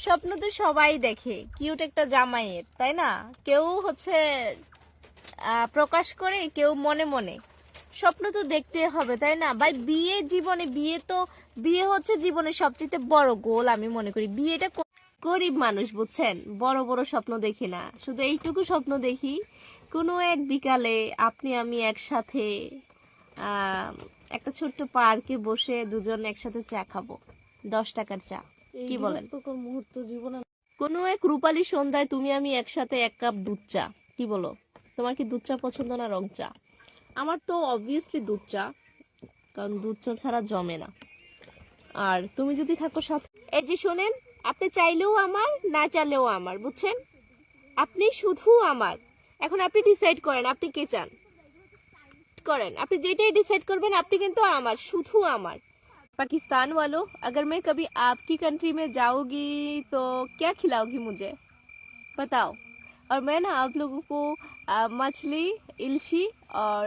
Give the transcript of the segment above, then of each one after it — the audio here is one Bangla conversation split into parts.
স্বপ্ন তো সবাই দেখে কিউট একটা জামাইয়ের, তাই না? কেউ হচ্ছে প্রকাশ করে, কেউ মনে মনে। স্বপ্ন তো দেখতে হবে, তাই না ভাই? বিয়ে হচ্ছে জীবনের সবচেয়ে বড় গোল আমি মনে করি। বিয়েটা গরিব মানুষ বুঝছেন, বড় বড় স্বপ্ন দেখি না, শুধু এইটুকু স্বপ্ন দেখি, কোনো এক বিকালে আপনি আমি একসাথে একটা ছোট্ট পার্কে বসে দুজন একসাথে চা খাবো, 10 টাকার চা, কি বলেন? মুহূর্ত জীবনে কোনো এক রূপালী সন্ধ্যায় তুমি আমি একসাথে 1 কাপ দুধ চা, কি বলো? তোমার কি দুধ চা পছন্দ না রং চা? আমার তো অবভিয়াসলি দুধ চা, কারণ দুধ চা ছাড়া জমে না। আর তুমি যদি থাকো সাথে, এই যে শোনেন, আপনি চাইলেও আমার, না চাইলেও আমার, বুঝছেন? আপনি শুধু আমার। এখন আপনি ডিসাইড করেন আপনি কে চান, করেন আপনি যেটাই ডিসাইড করবেন, আপনি কিন্তু আমার, শুধু আমার। पाकिस्तान वालों, अगर मैं कभी आपकी कंट्री में जाऊंगी तो क्या खिलाओगी मुझे, बताओ? और मैं ना आप लोगों को मछली, इल्ची और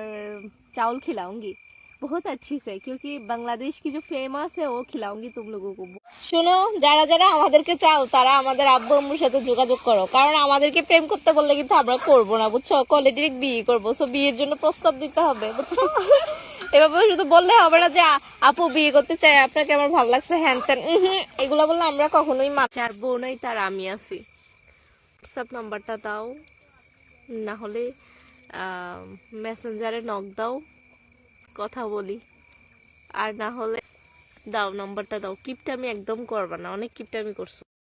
चावल खिलाऊंगी बहुत अच्छी से, क्योंकि बांग्लादेश की जो फेमस है वो खिलाऊंगी तुम लोगों को। শোনো, যারা যারা আমাদেরকে চাও তারা আমাদের আব্বু আম্মুর সাথে যোগাযোগ করো, কারণ আমাদেরকে প্রেম করতে বললে কিন্তু আমরা করবো না, বুঝছো? কোয়ালিটির বিয়ে করবো, সো বিয়ের জন্য প্রস্তাব দিতে হবে, বুঝছো? এভাবে শুধু বললে হবে না যে আপু বিয়ে করতে চাই, আপনাকে আমার ভালো লাগছে, হ্যান ত্যান, এগুলা বললে আমরা কখনোই চার বউ নাই তার আমি আছি। হোয়াটসঅ্যাপ নাম্বারটা দাও, না হলে মেসেঞ্জারে নক দাও, কথা বলি। আর না হলে দাও, নাম্বারটা দাও। কিপটা আমি একদম করবা না, অনেক কিপটা আমি করছো।